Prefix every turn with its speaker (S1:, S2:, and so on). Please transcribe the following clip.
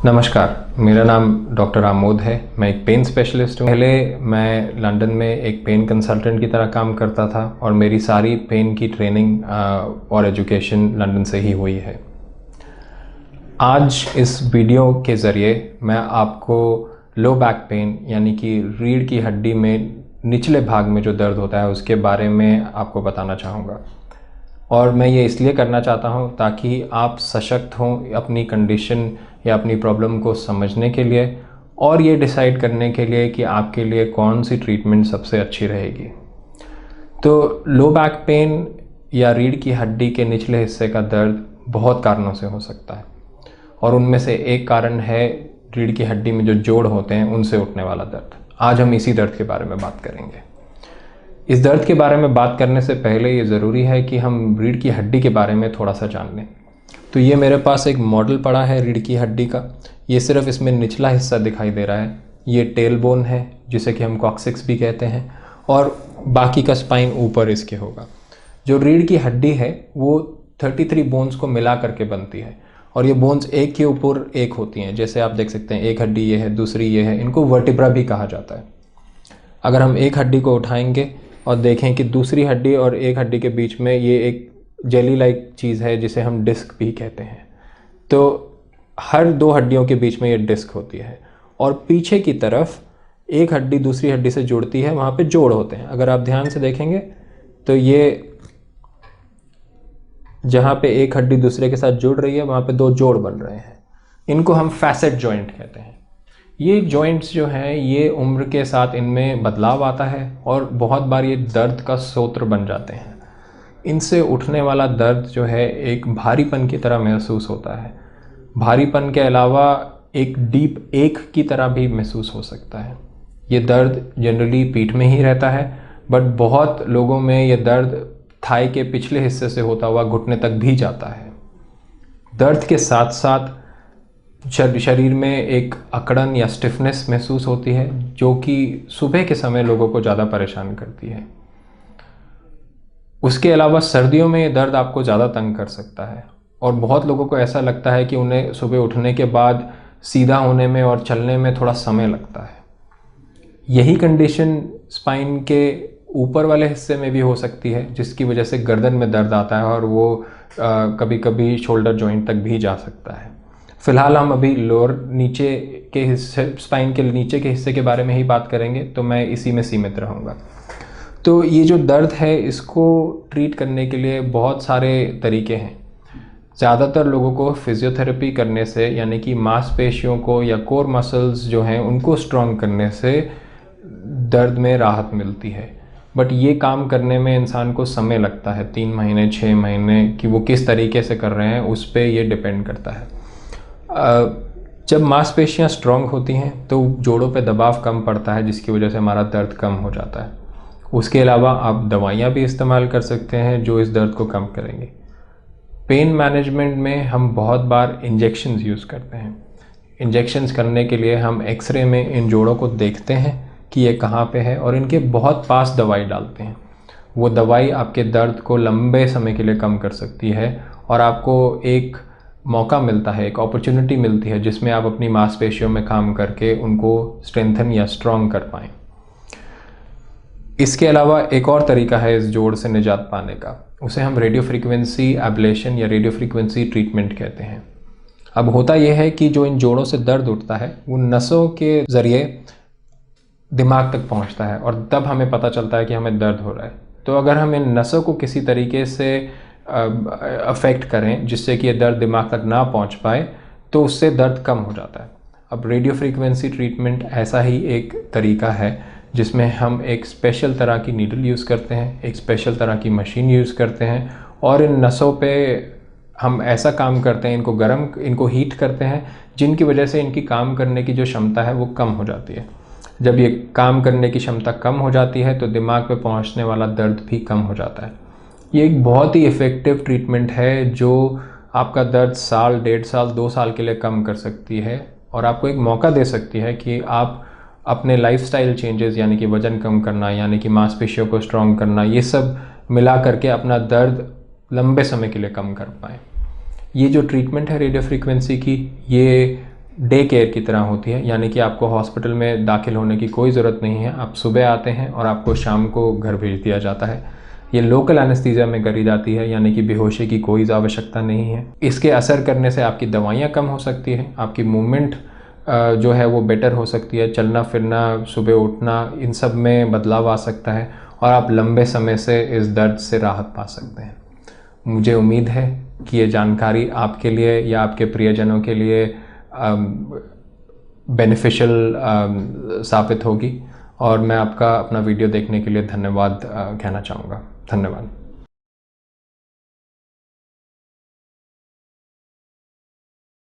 S1: नमस्कार, मेरा नाम डॉक्टर आमोद है। मैं एक पेन स्पेशलिस्ट हूँ। पहले मैं लंदन में एक पेन कंसल्टेंट की तरह काम करता था और मेरी सारी पेन की ट्रेनिंग और एजुकेशन लंदन से ही हुई है। आज इस वीडियो के ज़रिए मैं आपको लो बैक पेन यानी कि रीढ़ की हड्डी में निचले भाग में जो दर्द होता है उसके बारे में आपको बताना चाहूँगा। और मैं ये इसलिए करना चाहता हूँ ताकि आप सशक्त हों अपनी कंडीशन या अपनी प्रॉब्लम को समझने के लिए और ये डिसाइड करने के लिए कि आपके लिए कौन सी ट्रीटमेंट सबसे अच्छी रहेगी। तो लो बैक पेन या रीढ़ की हड्डी के निचले हिस्से का दर्द बहुत कारणों से हो सकता है और उनमें से एक कारण है रीढ़ की हड्डी में जो जोड़ होते हैं उनसे उठने वाला दर्द। आज हम इसी दर्द के बारे में बात करेंगे। इस दर्द के बारे में बात करने से पहले ये ज़रूरी है कि हम रीढ़ की हड्डी के बारे में थोड़ा सा जान लें। तो ये मेरे पास एक मॉडल पड़ा है रीढ़ की हड्डी का। ये सिर्फ इसमें निचला हिस्सा दिखाई दे रहा है। ये टेल बोन है जिसे कि हम कॉक्सिक्स भी कहते हैं और बाकी का स्पाइन ऊपर इसके होगा। जो रीढ़ की हड्डी है वो 33 बोन्स को मिला करके बनती है और ये बोन्स एक के ऊपर एक होती हैं। जैसे आप देख सकते हैं एक हड्डी ये है, दूसरी ये है। इनको वर्टिब्रा भी कहा जाता है। अगर हम एक हड्डी को उठाएंगे और देखें कि दूसरी हड्डी और एक हड्डी के बीच में ये एक जेली लाइक चीज़ है जिसे हम डिस्क भी कहते हैं। तो हर दो हड्डियों के बीच में ये डिस्क होती है और पीछे की तरफ एक हड्डी दूसरी हड्डी से जुड़ती है, वहाँ पे जोड़ होते हैं। अगर आप ध्यान से देखेंगे तो ये जहाँ पे एक हड्डी दूसरे के साथ जुड़ रही है वहाँ पे दो जोड़ बन रहे हैं। इनको हम फैसेट जॉइंट कहते हैं। ये जॉइंट्स जो हैं ये उम्र के साथ इनमें बदलाव आता है और बहुत बार ये दर्द का स्रोत बन जाते हैं। इनसे उठने वाला दर्द जो है एक भारीपन की तरह महसूस होता है। भारीपन के अलावा एक डीप एक की तरह भी महसूस हो सकता है। ये दर्द जनरली पीठ में ही रहता है, बट बहुत लोगों में ये दर्द थाई के पिछले हिस्से से होता हुआ घुटने तक भी जाता है। दर्द के साथ साथ शरीर में एक अकड़न या स्टिफनेस महसूस होती है जो कि सुबह के समय लोगों को ज़्यादा परेशान करती है। उसके अलावा सर्दियों में ये दर्द आपको ज़्यादा तंग कर सकता है और बहुत लोगों को ऐसा लगता है कि उन्हें सुबह उठने के बाद सीधा होने में और चलने में थोड़ा समय लगता है। यही कंडीशन स्पाइन के ऊपर वाले हिस्से में भी हो सकती है जिसकी वजह से गर्दन में दर्द आता है और वो कभी कभी शोल्डर जॉइंट तक भी जा सकता है। फ़िलहाल हम अभी लोअर नीचे के हिस्से स्पाइन के नीचे के हिस्से के बारे में ही बात करेंगे, तो मैं इसी में सीमित रहूँगा। तो ये जो दर्द है इसको ट्रीट करने के लिए बहुत सारे तरीके हैं। ज़्यादातर लोगों को फिज़ियोथेरेपी करने से यानी कि मांसपेशियों को या कोर मसल्स जो हैं उनको स्ट्रॉन्ग करने से दर्द में राहत मिलती है। बट ये काम करने में इंसान को समय लगता है, 3 महीने 6 महीने, कि वो किस तरीके से कर रहे हैं उस पर ये डिपेंड करता है। जब मांसपेशियाँ स्ट्रॉन्ग होती हैं तो जोड़ों पे दबाव कम पड़ता है जिसकी वजह से हमारा दर्द कम हो जाता है। उसके अलावा आप दवाइयाँ भी इस्तेमाल कर सकते हैं जो इस दर्द को कम करेंगी। पेन मैनेजमेंट में हम बहुत बार इंजेक्शंस यूज़ करते हैं। इंजेक्शंस करने के लिए हम एक्सरे में इन जोड़ों को देखते हैं कि ये कहाँ पे है और इनके बहुत पास दवाई डालते हैं। वो दवाई आपके दर्द को लंबे समय के लिए कम कर सकती है और आपको एक मौका मिलता है, एक अपॉर्चुनिटी मिलती है जिसमें आप अपनी मांसपेशियों में काम करके उनको स्ट्रेंथन या स्ट्रॉन्ग कर पाएँ। इसके अलावा एक और तरीका है इस जोड़ से निजात पाने का, उसे हम रेडियो फ्रीक्वेंसी एब्लेशन या रेडियो फ्रीक्वेंसी ट्रीटमेंट कहते हैं। अब होता यह है कि जो इन जोड़ों से दर्द उठता है वो नसों के ज़रिए दिमाग तक पहुंचता है और तब हमें पता चलता है कि हमें दर्द हो रहा है। तो अगर हम इन नसों को किसी तरीके से अफेक्ट करें जिससे कि ये दर्द दिमाग तक ना पहुंच पाए तो उससे दर्द कम हो जाता है। अब रेडियो फ्रीक्वेंसी ट्रीटमेंट ऐसा ही एक तरीका है जिसमें हम एक स्पेशल तरह की नीडल यूज़ करते हैं, एक स्पेशल तरह की मशीन यूज़ करते हैं और इन नसों पे हम ऐसा काम करते हैं, इनको हीट करते हैं जिनकी वजह से इनकी काम करने की जो क्षमता है वो कम हो जाती है। जब ये काम करने की क्षमता कम हो जाती है तो दिमाग पे पहुंचने वाला दर्द भी कम हो जाता है। ये एक बहुत ही इफ़ेक्टिव ट्रीटमेंट है जो आपका दर्द साल, 1.5 साल, 2 साल के लिए कम कर सकती है और आपको एक मौका दे सकती है कि आप अपने लाइफस्टाइल चेंजेस यानी कि वज़न कम करना, यानी कि मांसपेशियों को स्ट्रॉन्ग करना, ये सब मिला करके अपना दर्द लंबे समय के लिए कम कर पाएँ। ये जो ट्रीटमेंट है रेडियो फ्रीक्वेंसी की, ये डे केयर की तरह होती है, यानी कि आपको हॉस्पिटल में दाखिल होने की कोई ज़रूरत नहीं है। आप सुबह आते हैं और आपको शाम को घर भेज दिया जाता है। ये लोकल एनेस्थीसिया में करी जाती है, यानी कि बेहोशी की कोई आवश्यकता नहीं है। इसके असर करने से आपकी दवाइयाँ कम हो सकती हैं, आपकी मूवमेंट जो है वो बेटर हो सकती है, चलना फिरना, सुबह उठना, इन सब में बदलाव आ सकता है और आप लंबे समय से इस दर्द से राहत पा सकते हैं। मुझे उम्मीद है कि ये जानकारी आपके लिए या आपके प्रियजनों के लिए बेनिफिशियल साबित होगी और मैं आपका अपना वीडियो देखने के लिए धन्यवाद कहना चाहूँगा। धन्यवाद।